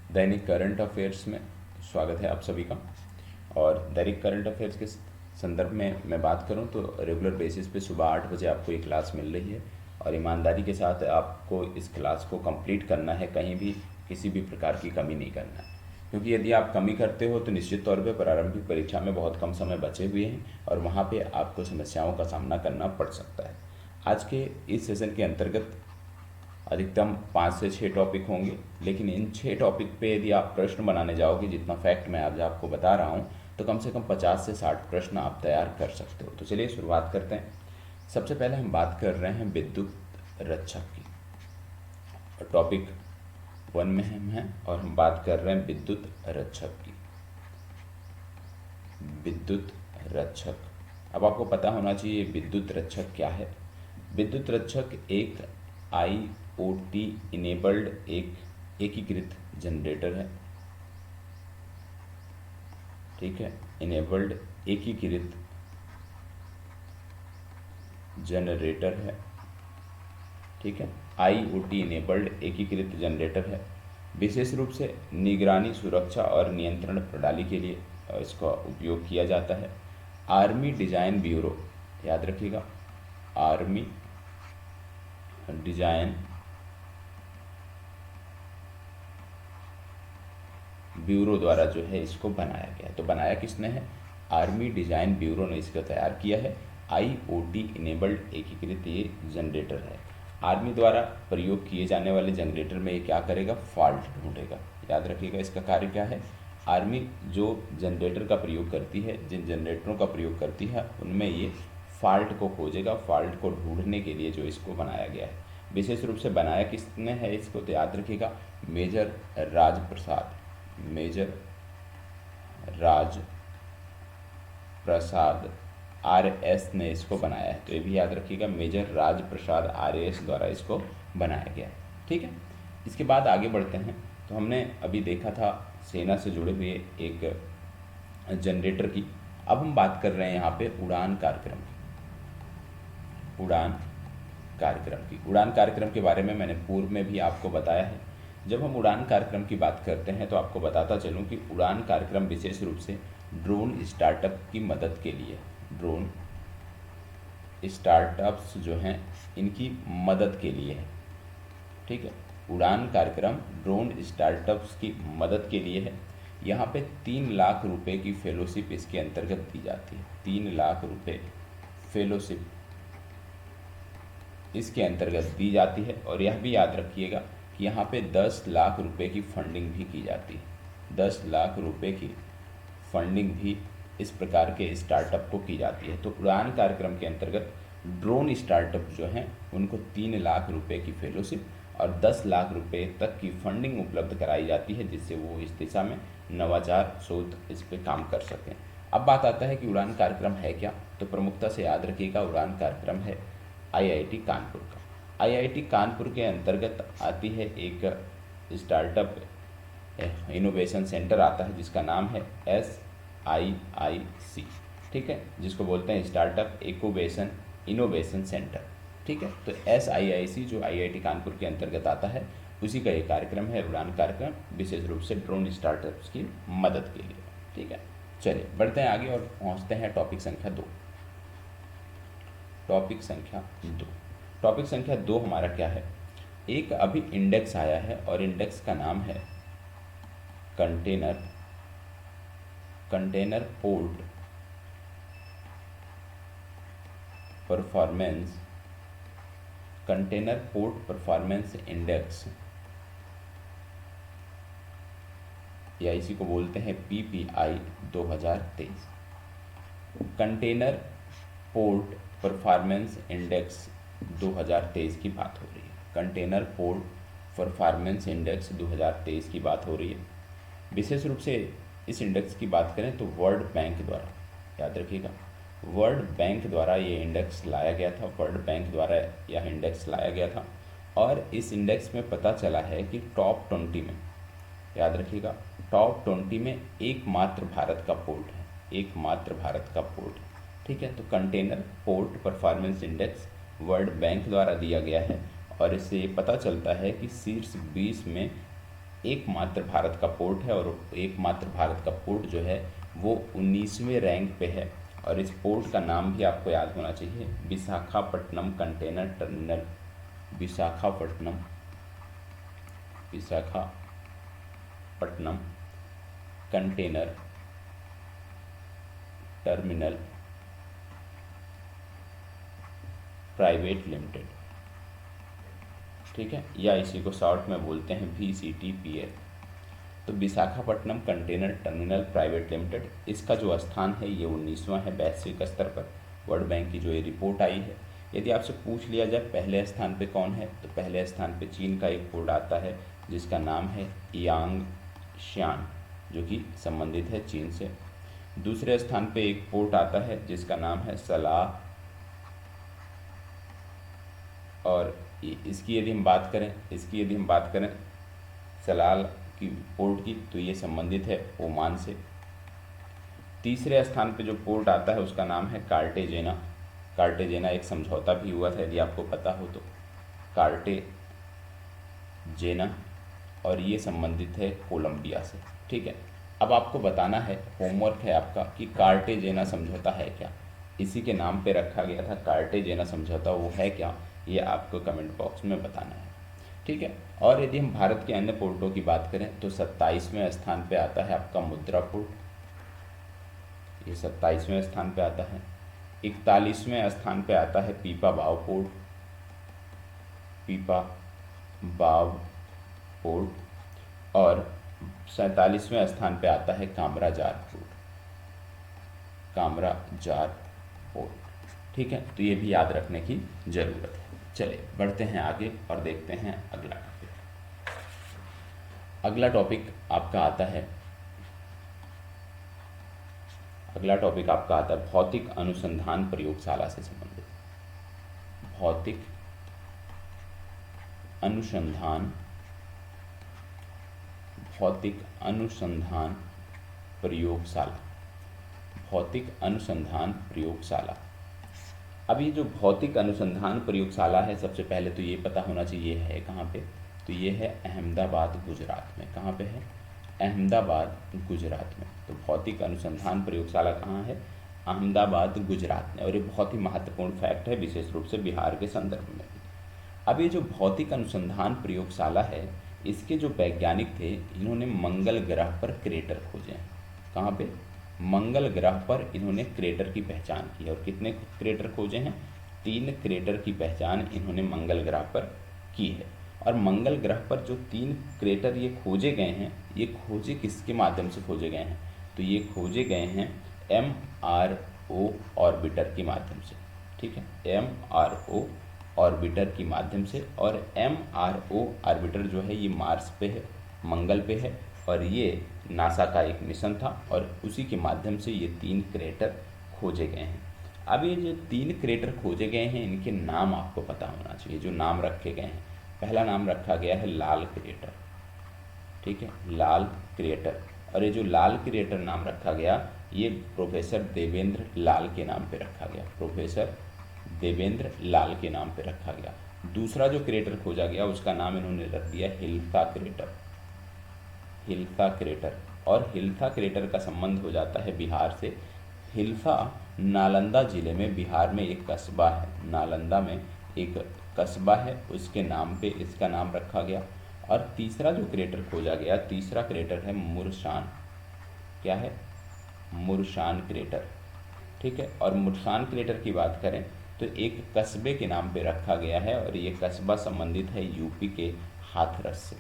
दैनिक current affairs में स्वागत है आप सभी का। और दैनिक करंट अफेयर्स के संदर्भ में मैं बात करूं तो रेगुलर बेसिस पे सुबह 8 बजे आपको ये क्लास मिल रही है और ईमानदारी के साथ आपको इस क्लास को कंप्लीट करना है, कहीं भी किसी भी प्रकार की कमी नहीं करना है, क्योंकि यदि आप कमी करते हो तो निश्चित तौर पे प्रारंभिक परीक्षा में बहुत कम समय बचे हुए हैं और वहाँ पे आपको समस्याओं का सामना करना पड़ सकता है। आज के इस सेशन के अंतर्गत अधिकतम 5 से 6 टॉपिक होंगे, लेकिन इन 6 टॉपिक पे यदि आप प्रश्न बनाने जाओगे, जितना फैक्ट मैं आज आपको बता रहा हूँ, तो कम से कम 50 से 60 प्रश्न आप तैयार कर सकते हो। तो चलिए शुरुआत करते हैं। सबसे पहले हम बात कर रहे हैं विद्युत रक्षक की। टॉपिक 1 में हम हैं और हम बात कर रहे हैं विद्युत रक्षक की। विद्युत रक्षक, अब आपको पता होना चाहिए विद्युत रक्षक क्या है। विद्युत रक्षक एक IoT इनेबल्ड एक एकीकृत जनरेटर है। ठीक है, इनेबल्ड एकीकृत जनरेटर है। ठीक है, IoT इनेबल्ड एकीकृत जनरेटर है। विशेष रूप से निगरानी, सुरक्षा और नियंत्रण प्रणाली के लिए इसका उपयोग किया जाता है। आर्मी डिजाइन ब्यूरो, याद रखिएगा, आर्मी डिजाइन ब्यूरो द्वारा जो है इसको बनाया गया। तो बनाया किसने है? आर्मी डिजाइन ब्यूरो ने इसको तैयार किया है। IoT इनेबल्ड एकीकृत ये जनरेटर है। आर्मी द्वारा प्रयोग किए जाने वाले जनरेटर में ये क्या करेगा? फॉल्ट ढूंढेगा। याद रखिएगा, इसका कार्य क्या है? आर्मी जो जनरेटर का प्रयोग करती है, जिन जनरेटरों का प्रयोग करती है, उनमें ये फॉल्ट को खोजेगा। फॉल्ट को ढूंढने के लिए जो इसको बनाया गया है, विशेष रूप से बनाया किसने है इसको? तो याद रखिएगा, मेजर राज प्रसाद, मेजर राज प्रसाद RS ने इसको बनाया है। तो ये भी याद रखिएगा, मेजर राज प्रसाद RS द्वारा इसको बनाया गया है। ठीक है, इसके बाद आगे बढ़ते हैं। तो हमने अभी देखा था सेना से जुड़े हुए एक जनरेटर की। अब हम बात कर रहे हैं यहाँ पे उड़ान कार्यक्रम की। उड़ान कार्यक्रम की, उड़ान कार्यक्रम के बारे में मैंने पूर्व में भी आपको बताया है। जब हम उड़ान कार्यक्रम की बात करते हैं तो आपको बताता चलूं कि उड़ान कार्यक्रम विशेष रूप से ड्रोन स्टार्टअप की मदद के लिए, ड्रोन स्टार्टअप्स जो हैं इनकी मदद के लिए है। ठीक है, उड़ान कार्यक्रम ड्रोन स्टार्टअप्स की मदद के लिए है। यहाँ पे 3 लाख रुपए की फेलोशिप इसके अंतर्गत दी जाती है। 3 लाख रुपए फेलोशिप इसके अंतर्गत दी जाती है। और यह भी याद रखिएगा कि यहाँ पे 10 लाख रुपए की फंडिंग भी की जाती है। 10 लाख रुपए की फंडिंग भी इस प्रकार के स्टार्टअप को की जाती है। तो उड़ान कार्यक्रम के अंतर्गत ड्रोन स्टार्टअप जो हैं उनको 3 लाख रुपए की फेलोशिप और 10 लाख रुपए तक की फंडिंग उपलब्ध कराई जाती है, जिससे वो इस दिशा में नवाचार, शोध इस पर काम कर सकें। अब बात आता है कि उड़ान कार्यक्रम है क्या। तो प्रमुखता से याद रखिएगा, उड़ान कार्यक्रम है IIT कानपुर का। IIT कानपुर के अंतर्गत आती है एक स्टार्टअप इनोवेशन सेंटर आता है, जिसका नाम है SIIC। ठीक है, जिसको बोलते हैं स्टार्टअप इनोवेशन इनोवेशन सेंटर। ठीक है, तो SIIC जो IIT कानपुर के अंतर्गत आता है, उसी का एक कार्यक्रम है उड़ान कार्यक्रम, विशेष रूप से ड्रोन स्टार्टअप्स की मदद के लिए। ठीक है, चलिए बढ़ते हैं आगे और पहुंचते हैं टॉपिक संख्या 2। टॉपिक संख्या 2, टॉपिक संख्या 2 हमारा क्या है? एक अभी इंडेक्स आया है और इंडेक्स का नाम है container port performance, container port performance index, या इसी को बोलते हैं PPI 2023। Container port performance index 2023 की बात हो रही है। कंटेनर पोर्ट परफॉर्मेंस इंडेक्स 2023 की बात हो रही है। विशेष रूप से इस इंडेक्स की बात करें तो वर्ल्ड बैंक द्वारा, याद रखिएगा, वर्ल्ड बैंक द्वारा ये इंडेक्स लाया गया था। वर्ल्ड बैंक द्वारा यह इंडेक्स लाया गया था और इस इंडेक्स में पता चला है कि टॉप 20 में, याद रखिएगा, टॉप 20 में एकमात्र भारत का पोर्ट है। एकमात्र भारत का पोर्ट है। ठीक है, तो container port performance index world bank द्वारा दिया गया है और इससे ये पता चलता है कि शीर्ष 20 में एकमात्र भारत का पोर्ट है, और एकमात्र भारत का पोर्ट जो है वो 19वें रैंक पे है। और इस पोर्ट का नाम भी आपको याद होना चाहिए, Visakhapatnam container terminal. Visakhapatnam container terminal private limited, ठीक है, या इसी को शॉर्ट में बोलते हैं VCTPL। तो Visakhapatnam container terminal private limited, इसका जो स्थान है ये 19वां है वैश्विक स्तर पर। वर्ल्ड बैंक की जो ये रिपोर्ट आई है, यदि आपसे पूछ लिया जाए पहले स्थान पे कौन है, तो पहले स्थान पे चीन का एक पोर्ट आता है जिसका नाम है यांगशान, जो कि संबंधित है चीन से। दूसरे स्थान पे एक पोर्ट आता है जिसका नाम है सलाह, और इसकी यदि हम बात करें सलाल की पोर्ट की, तो ये संबंधित है ओमान से। तीसरे स्थान पे जो पोर्ट आता है उसका नाम है कार्टेजेना एक समझौता भी हुआ था यदि आपको पता हो तो, कार्टेजेना, और ये संबंधित है कोलंबिया से, ठीक है। अब आपको बताना है, होमवर्क है आपका, कि कार्टेजेना समझौता है क्या, इसी के नाम पे रखा गया था कार्टेजेना समझौता, वो है क्या, ये आपको कमेंट बॉक्स में बताना है, ठीक है। और यदि हम भारत के अन्य पोर्टों की बात करें तो 27वें स्थान पे आता है आपका मुद्रा पोर्ट, ये 27वें स्थान पे आता है। 41वें स्थान पे आता है पीपावाव पोर्ट, और 47वें स्थान पे आता है कामराजार पोर्ट, ठीक है। तो ये भी याद रखने की ज़रूरत है। चलिए बढ़ते हैं आगे और देखते हैं अगला टॉपिक। अगला टॉपिक आपका आता है भौतिक अनुसंधान प्रयोगशाला से संबंधित। भौतिक अनुसंधान प्रयोगशाला। अब ये जो भौतिक अनुसंधान प्रयोगशाला है, सबसे पहले तो ये पता होना चाहिए है कहाँ पे, तो ये है अहमदाबाद गुजरात में। कहाँ पे है? अहमदाबाद गुजरात में। तो भौतिक अनुसंधान प्रयोगशाला कहाँ है? अहमदाबाद गुजरात में। और ये बहुत ही महत्वपूर्ण फैक्ट है, विशेष रूप से बिहार के संदर्भ में। अब ये जो भौतिक अनुसंधान प्रयोगशाला है, इसके जो वैज्ञानिक थे, इन्होंने मंगल ग्रह पर क्रेटर खोजे हैं। कहाँ पे? मंगल ग्रह पर इन्होंने क्रेटर की पहचान की है। और कितने क्रेटर खोजे हैं? 3 क्रेटर की पहचान इन्होंने मंगल ग्रह पर की है। और मंगल ग्रह पर जो 3 क्रेटर ये खोजे गए हैं, ये खोजे किसके माध्यम से खोजे गए हैं? तो ये खोजे गए हैं MRO ऑर्बिटर के माध्यम से, ठीक है, MRO ऑर्बिटर की माध्यम से। और MRO ऑर्बिटर जो है ये मार्स पे है, मंगल पे है, और ये नासा का एक मिशन था, और उसी के माध्यम से ये 3 क्रेटर खोजे गए हैं। अब ये जो 3 क्रेटर खोजे गए हैं, इनके नाम आपको पता होना चाहिए, जो नाम रखे गए हैं। पहला नाम रखा गया है लाल क्रेटर, ठीक है, लाल क्रेटर। और ये जो लाल क्रेटर नाम रखा गया, ये प्रोफेसर देवेंद्र लाल के नाम पे रखा गया, प्रोफेसर देवेंद्र लाल के नाम पे रखा गया। दूसरा जो क्रेटर खोजा गया, उसका नाम इन्होंने रख दिया हिल्सा क्रेटर, हिल्सा क्रेटर। और हिल्सा क्रेटर का संबंध हो जाता है बिहार से। हिल्सा नालंदा जिले में, बिहार में एक कस्बा है, नालंदा में एक कस्बा है, उसके नाम पे इसका नाम रखा गया। और तीसरा जो क्रेटर खोजा गया, तीसरा क्रेटर है मुरशान। क्या है? मुरशान क्रेटर, ठीक है। और मुरशान क्रेटर की बात करें तो एक कस्बे के नाम पे रखा गया है, और ये कस्बा संबंधित है यूपी के हाथरस से,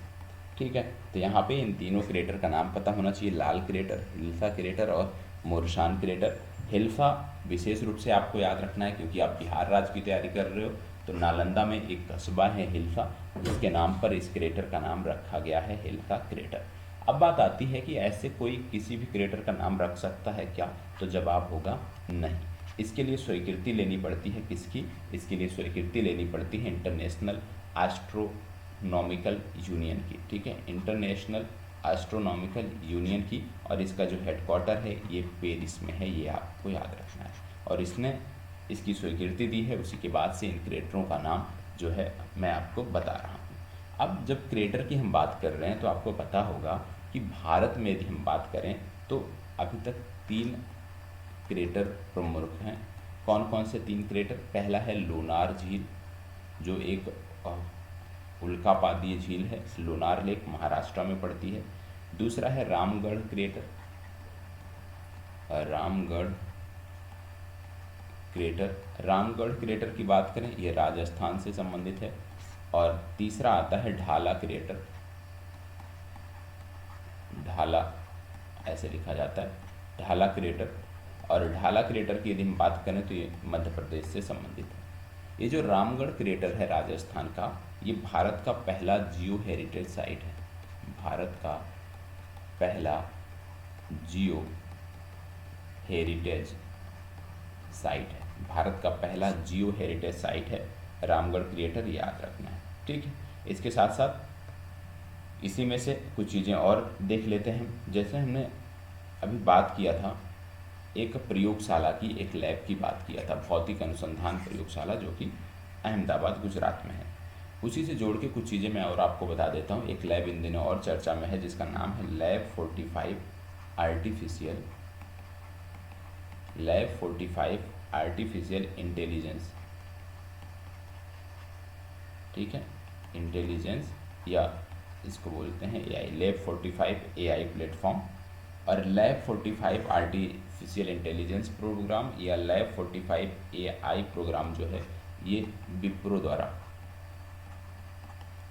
ठीक है। तो यहाँ पे इन तीनों क्रेटर का नाम पता होना चाहिए, लाल क्रेटर, हिल्सा क्रेटर और मुरशान क्रेटर। हिल्सा विशेष रूप से आपको याद रखना है, क्योंकि आप बिहार राज्य की तैयारी कर रहे हो। तो नालंदा में एक कस्बा है हिल्सा, जिसके नाम पर इस क्रेटर का नाम रखा गया है हिल्सा क्रेटर। अब बात आती है कि ऐसे कोई किसी भी क्रेटर का नाम रख सकता है क्या? तो जवाब होगा नहीं। इसके लिए स्वीकृति लेनी पड़ती है किसकी? इसके लिए स्वीकृति लेनी पड़ती है इंटरनेशनल एस्ट्रोनॉमिकल यूनियन की, ठीक है, इंटरनेशनल एस्ट्रोनॉमिकल यूनियन की। और इसका जो हेडक्वार्टर है ये पेरिस में है, ये आपको याद रखना है। और इसने इसकी स्वीकृति दी है, उसी के बाद से इन क्रेटरों का नाम जो है मैं आपको बता रहा हूँ। अब जब क्रिएटर की हम बात कर रहे हैं तो आपको पता होगा कि भारत में यदि हम बात करें तो अभी तक 3 क्रेटर प्रमुख हैं। कौन कौन से 3 क्रेटर? पहला है लोनार झील, जो एक उल्कापातीय झील है। लोनार लेक महाराष्ट्र में पड़ती है। दूसरा है Ramgarh crater, Ramgarh crater. Ramgarh crater की बात करें, यह राजस्थान से संबंधित है। और तीसरा आता है ढाला क्रेटर, ढाला ऐसे लिखा जाता है, ढाला क्रेटर। और ढाला क्रेटर की यदि हम बात करें तो ये मध्य प्रदेश से संबंधित है। ये जो रामगढ़ क्रेटर है राजस्थान का, ये भारत का पहला जियो हेरिटेज साइट है। भारत का पहला जियो हेरिटेज साइट है, भारत का पहला जियो हेरिटेज साइट है रामगढ़ क्रेटर, याद रखना है। ठीक है, इसके साथ साथ इसी में से कुछ चीज़ें और देख लेते हैं। जैसे हमने अभी बात किया था एक प्रयोगशाला की, एक लैब की बात किया था, भौतिक अनुसंधान प्रयोगशाला, जो कि अहमदाबाद गुजरात में है। उसी से जोड़ के कुछ चीज़ें मैं और आपको बता देता हूँ। एक लैब इन दिनों और चर्चा में है जिसका नाम है लैब 45 आर्टिफिशियल इंटेलिजेंस। ठीक है, इंटेलिजेंस, या इसको बोलते हैं एआई, लैब 45 एआई प्लेटफॉर्म। और लैब 45 आर्टिफिशियल इंटेलिजेंस प्रोग्राम या लैब 45 एआई प्रोग्राम जो है, ये विप्रो द्वारा,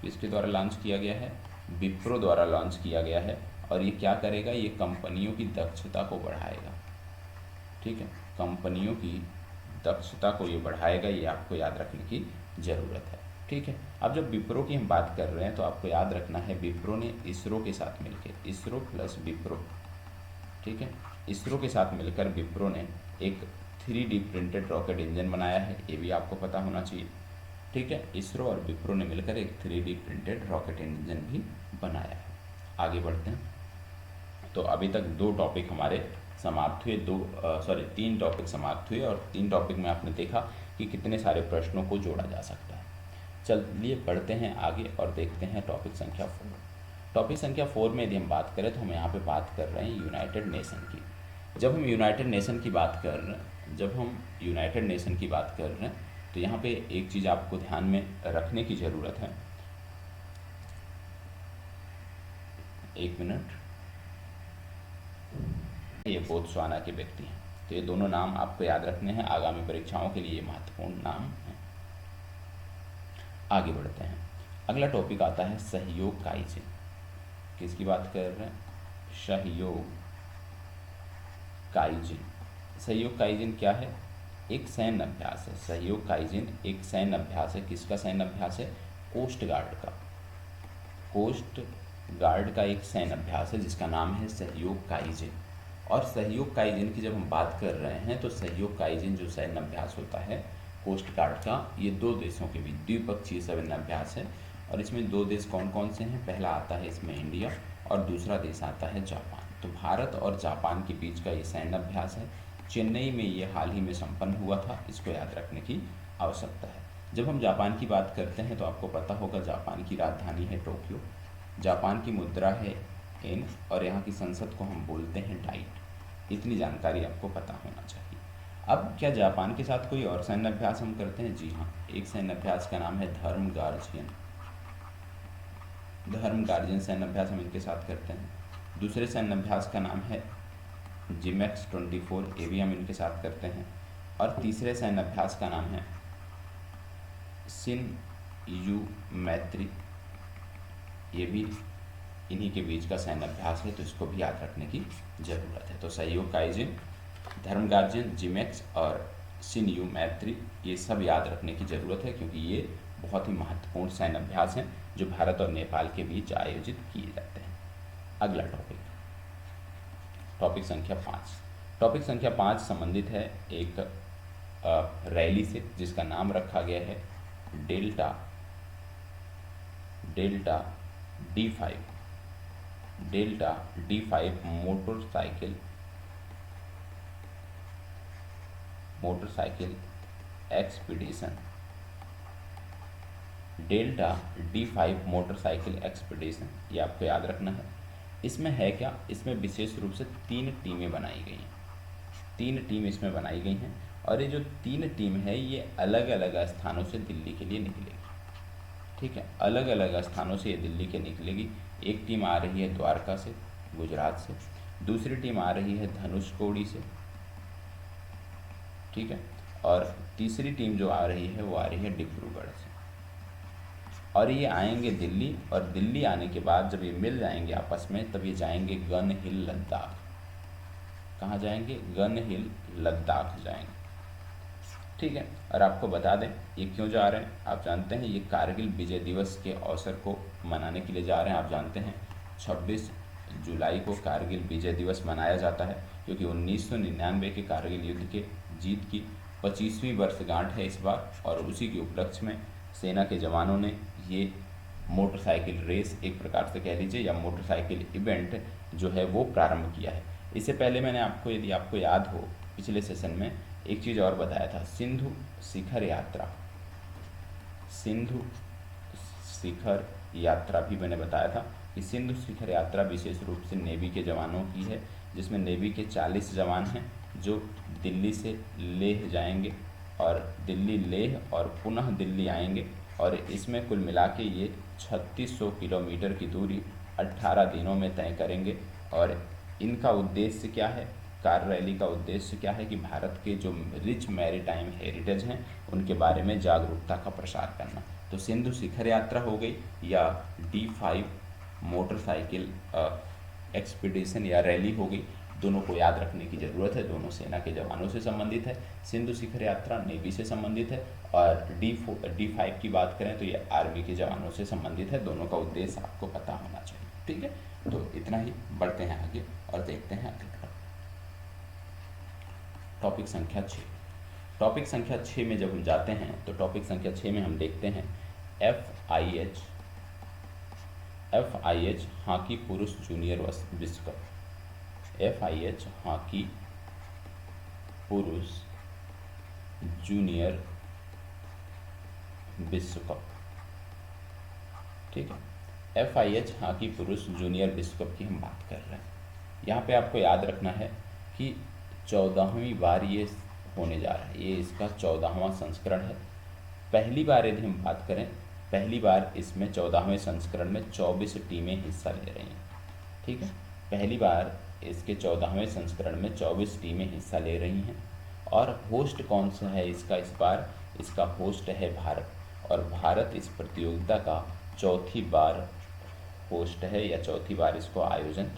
किसके द्वारा लॉन्च किया गया है? विप्रो द्वारा लॉन्च किया गया है। और ये क्या करेगा? ये कंपनियों की दक्षता को बढ़ाएगा। ठीक है, कंपनियों की दक्षता को ये बढ़ाएगा, ये आपको याद रखने की ज़रूरत है। ठीक है, अब जब विप्रो की हम बात कर रहे हैं तो आपको याद रखना है विप्रो ने इसरो के साथ मिलकर, इसरो प्लस विप्रो, ठीक है, इसरो के साथ मिलकर विप्रो ने एक 3D प्रिंटेड रॉकेट इंजन बनाया है, ये भी आपको पता होना चाहिए। ठीक है, इसरो और विप्रो ने मिलकर एक 3D प्रिंटेड रॉकेट इंजन भी बनाया है। आगे बढ़ते हैं। तो अभी तक 2 टॉपिक हमारे समाप्त हुए, 3 टॉपिक समाप्त हुए, और 3 टॉपिक में आपने देखा कि कितने सारे प्रश्नों को जोड़ा जा सकता है। चलिए बढ़ते हैं आगे और देखते हैं टॉपिक संख्या 4। टॉपिक संख्या 4 में यदि हम बात करें तो हम यहाँ पे बात कर रहे हैं यूनाइटेड नेशन की। जब हम यूनाइटेड नेशन की बात कर रहे हैं, तो यहाँ पे एक चीज़ आपको ध्यान में रखने की ज़रूरत है। एक मिनट, ये बोत्सवाना के व्यक्ति हैं, तो ये दोनों नाम आपको याद रखने हैं, आगामी परीक्षाओं के लिए महत्वपूर्ण नाम हैं। आगे बढ़ते हैं। अगला टॉपिक आता है सहयोग काइजिन। किसकी बात कर रहे हैं? सहयोग काइजिन। सहयोग काइजिन क्या है? एक सैन्य अभ्यास है। सहयोग काइजिन एक सैन्य अभ्यास है। किसका सैन्य अभ्यास है? कोस्ट गार्ड का। कोस्ट गार्ड का एक सैन्य अभ्यास है जिसका नाम है सहयोग काइजिन। और सहयोग काइजिन की जब हम बात कर रहे हैं तो सहयोग काइजिन जो सैन्य अभ्यास होता है कोस्ट गार्ड का, ये 2 देशों के बीच द्विपक्षीय सैन्य अभ्यास है। और इसमें 2 देश कौन कौन से हैं? पहला आता है इसमें इंडिया और दूसरा देश आता है जापान। तो भारत और जापान के बीच का ये सैन्य अभ्यास है। चेन्नई में ये हाल ही में संपन्न हुआ था, इसको याद रखने की आवश्यकता है। जब हम जापान की बात करते हैं तो आपको पता होगा जापान की राजधानी है टोक्यो, जापान की मुद्रा है येन, और यहाँ की संसद को हम बोलते हैं डाइट। इतनी जानकारी आपको पता होना चाहिए। अब क्या जापान के साथ कोई और सैन्य अभ्यास हम करते हैं? जी हाँ, एक सैन्य अभ्यास का नाम है धर्म गार्जियन सैन्य अभ्यास हम इनके साथ करते हैं। दूसरे सैन्य अभ्यास का नाम है जिमेक्स 24, ये भी हम इनके साथ करते हैं। और तीसरे सैन्य अभ्यास का नाम है सिन यू मैत्री, ये भी इन्हीं के बीच का सैन्य अभ्यास है, तो इसको भी याद रखने की ज़रूरत है। तो सहयोग काइजिन, धर्म गार्जियन, जिमेक्स और सिन यू मैत्री, ये सब याद रखने की ज़रूरत है क्योंकि ये बहुत ही महत्वपूर्ण सैन्य अभ्यास हैं जो भारत और नेपाल के बीच आयोजित किए जाते हैं। अगला टॉपिक संख्या 5। टॉपिक संख्या 5 संबंधित है एक रैली से जिसका नाम रखा गया है delta D5 motorcycle expedition. Delta D5 motorcycle expedition, ये आपको याद रखना है। इसमें है क्या, इसमें विशेष रूप से 3 टीमें बनाई गई हैं, 3 टीम इसमें बनाई गई हैं, और ये जो 3 टीम है ये अलग अलग स्थानों से दिल्ली के लिए निकलेगी। ठीक है, अलग अलग स्थानों से ये दिल्ली के निकलेगी। एक टीम आ रही है द्वारका से, गुजरात से, दूसरी टीम आ रही है धनुषकोडी से, ठीक है, और तीसरी टीम जो आ रही है वो आ रही है डिब्रूगढ़ से। और ये आएंगे दिल्ली, और दिल्ली आने के बाद जब ये मिल जाएंगे आपस में तब ये जाएंगे गन हिल लद्दाख। कहाँ जाएंगे, गन हिल लद्दाख जाएंगे। ठीक है, और आपको बता दें ये क्यों जा रहे हैं, आप जानते हैं ये कारगिल विजय दिवस के अवसर को मनाने के लिए जा रहे हैं। आप जानते हैं 26 जुलाई को कारगिल विजय दिवस मनाया जाता है, क्योंकि 1999 के कारगिल युद्ध के जीत की 25वीं वर्षगांठ है इस बार, और उसी के उपलक्ष्य में सेना के जवानों ने ये मोटरसाइकिल रेस एक प्रकार से कह लीजिए, या मोटरसाइकिल इवेंट जो है वो प्रारंभ किया है। इससे पहले मैंने आपको, यदि आपको याद हो, पिछले सेशन में एक चीज़ और बताया था, सिंधु शिखर यात्रा। सिंधु शिखर यात्रा भी मैंने बताया था कि सिंधु शिखर यात्रा विशेष रूप से नेवी के जवानों की है, जिसमें नेवी के 40 जवान हैं जो दिल्ली से लेह जाएंगे, और दिल्ली लेह और पुनः दिल्ली आएंगे, और इसमें कुल मिला के ये 3600 किलोमीटर की दूरी 18 दिनों में तय करेंगे। और इनका उद्देश्य क्या है, कार रैली का उद्देश्य क्या है कि भारत के जो रिच मैरीटाइम हेरिटेज हैं उनके बारे में जागरूकता का प्रसार करना। तो सिंधु शिखर यात्रा हो गई, या D5 मोटरसाइकिल एक्सपीडिशन या रैली हो गई। दोनों को याद रखने की ज़रूरत है, दोनों सेना के जवानों से संबंधित है। सिंधु शिखर यात्रा नेवी से संबंधित है, और D5 की बात करें तो ये आर्मी के जवानों से संबंधित है। दोनों का उद्देश्य आपको पता होना चाहिए। ठीक है, तो इतना ही, बढ़ते हैं आगे और देखते हैं आगे का टॉपिक संख्या 6। टॉपिक संख्या 6 में जब हम जाते हैं तो टॉपिक संख्या 6 में हम देखते हैं FIH हॉकी पुरुष जूनियर विश्व कप। FIH हॉकी पुरुष जूनियर विश्व कप। ठीक है, FIH हॉकी पुरुष जूनियर विश्व कप की हम बात कर रहे हैं। यहाँ पे आपको याद रखना है कि 14वीं बार ये होने जा रहा है, ये इसका 14वां संस्करण है। पहली बार यदि हम बात करें, पहली बार इसमें 14वें संस्करण में 24 टीमें हिस्सा ले रही हैं। ठीक है, पहली बार इसके 14वें संस्करण में 24 टीमें हिस्सा ले रही हैं। और होस्ट कौन सा है इसका, इस बार इसका होस्ट है भारत, और भारत इस प्रतियोगिता का चौथी बार होस्ट है, या चौथी बार इसको आयोजन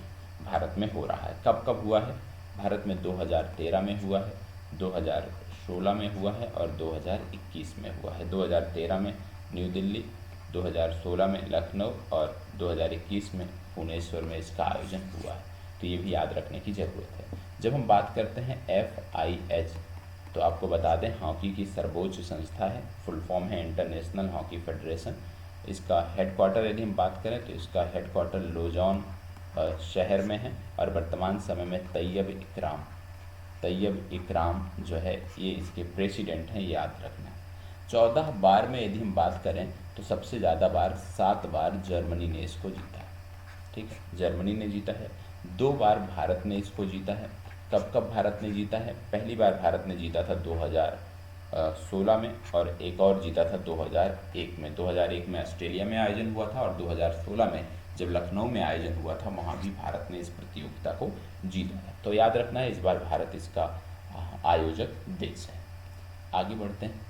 भारत में हो रहा है। कब कब हुआ है, भारत में 2013 में हुआ है, 2016 में हुआ है, और 2021 में हुआ है। 2013 में न्यू दिल्ली, 2016 में लखनऊ, और 2021 में भुवनेश्वर में इसका आयोजन हुआ है। तो ये भी याद रखने की ज़रूरत है। जब हम बात करते हैं FIH, तो आपको बता दें हॉकी की सर्वोच्च संस्था है, फुल फॉर्म है इंटरनेशनल हॉकी फेडरेशन। इसका हेडक्वार्टर यदि हम बात करें तो इसका हेडक्वार्टर लुजॉन शहर में है, और वर्तमान समय में तैयब इकराम जो है ये इसके प्रेसिडेंट हैं, याद रखना। 14 बार में यदि हम बात करें तो सबसे ज़्यादा बार 7 बार जर्मनी ने इसको जीता है। ठीक है, जर्मनी ने जीता है। 2 बार भारत ने इसको जीता है। कब कब भारत ने जीता है, पहली बार भारत ने जीता था 2016 में, और एक और जीता था 2001 में। 2001 में ऑस्ट्रेलिया में आयोजन हुआ था, और 2016 में जब लखनऊ में आयोजन हुआ था वहाँ भी भारत ने इस प्रतियोगिता को जीता था। तो याद रखना है, इस बार भारत इसका आयोजक देश है। आगे बढ़ते हैं।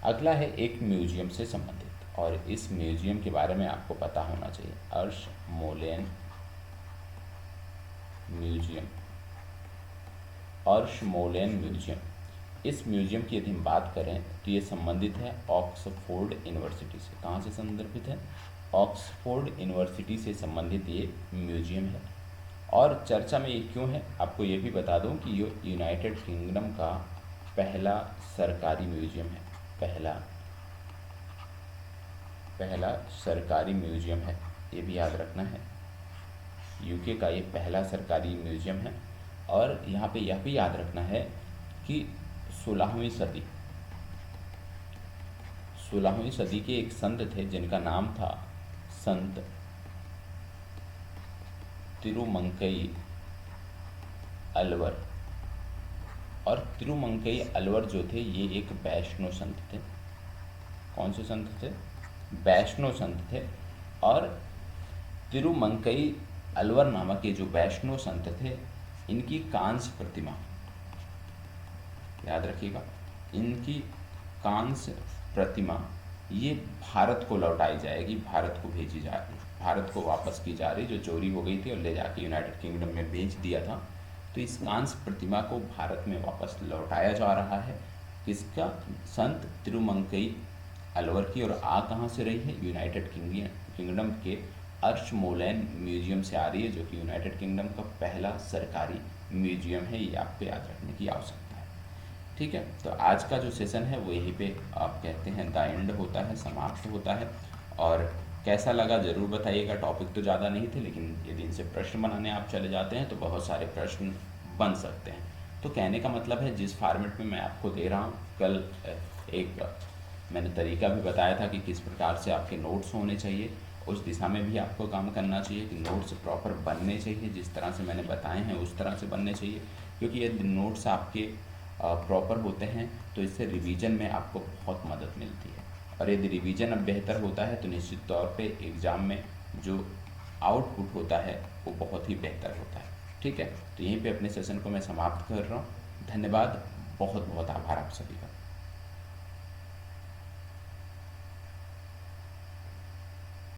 अगला है एक म्यूजियम से संबंधित, और इस म्यूजियम के बारे में आपको पता होना चाहिए, अर्शमोलेन म्यूजियम। अर्शमोलेन म्यूजियम, इस म्यूजियम की यदि हम बात करें तो ये संबंधित है ऑक्सफोर्ड यूनिवर्सिटी से। कहाँ से संदर्भित है, ऑक्सफोर्ड यूनिवर्सिटी से संबंधित ये म्यूजियम है। और चर्चा में ये क्यों है, आपको ये भी बता दूं कि ये यूनाइटेड किंगडम का पहला सरकारी म्यूजियम है, पहला सरकारी म्यूजियम है, ये भी याद रखना है। यूके का ये पहला सरकारी म्यूजियम है। और यहाँ पे यह भी याद रखना है कि 16वीं 16वीं सदी के एक संत थे जिनका नाम था संत तिरुमंकई अलवर। और तिरुमंकई अलवर जो थे ये एक वैष्णव संत थे। कौन से संत थे? वैष्णव संत थे। और तिरुमंकई अलवर नामक ये जो वैष्णव संत थे, इनकी कांस्य प्रतिमा, याद रखिएगा, इनकी कांस्य प्रतिमा ये भारत को लौटाई जाएगी, भारत को भेजी जा रही, भारत को वापस की जा रही, जो चोरी हो गई थी और ले जाके यूनाइटेड किंगडम में बेच दिया था। तो इस कांस्य प्रतिमा को भारत में वापस लौटाया जा रहा है। किसका? संत तिरुमंकई अलवर की। और आ कहाँ से रही है? यूनाइटेड किंगडम के अर्शमोलेन म्यूजियम से आ रही है, जो कि यूनाइटेड किंगडम का पहला सरकारी म्यूजियम है। ये आपको याद रखने की आवश्यकता है। ठीक है, तो आज का जो सेशन है वो यहीं पे आप कहते हैं द एंड होता है, समाप्त होता है। और कैसा लगा ज़रूर बताइएगा। टॉपिक तो ज़्यादा नहीं थे, लेकिन यदि इनसे प्रश्न बनाने आप चले जाते हैं तो बहुत सारे प्रश्न बन सकते हैं। तो कहने का मतलब है जिस फॉर्मेट में मैं आपको दे रहा हूँ, कल एक मैंने तरीका भी बताया था कि किस प्रकार से आपके नोट्स होने चाहिए, उस दिशा में भी आपको काम करना चाहिए कि नोट्स प्रॉपर बनने चाहिए, जिस तरह से मैंने बताए हैं उस तरह से बनने चाहिए। क्योंकि यदि नोट्स आपके प्रॉपर होते हैं तो इससे रिवीजन में आपको बहुत मदद मिलती है। और यदि रिवीजन अब बेहतर होता है तो निश्चित तौर पे एग्ज़ाम में जो आउटपुट होता है वो बहुत ही बेहतर होता है। ठीक है, तो यहीं पे अपने सेशन को मैं समाप्त कर रहा हूँ। धन्यवाद, बहुत बहुत आभार आप सभी का।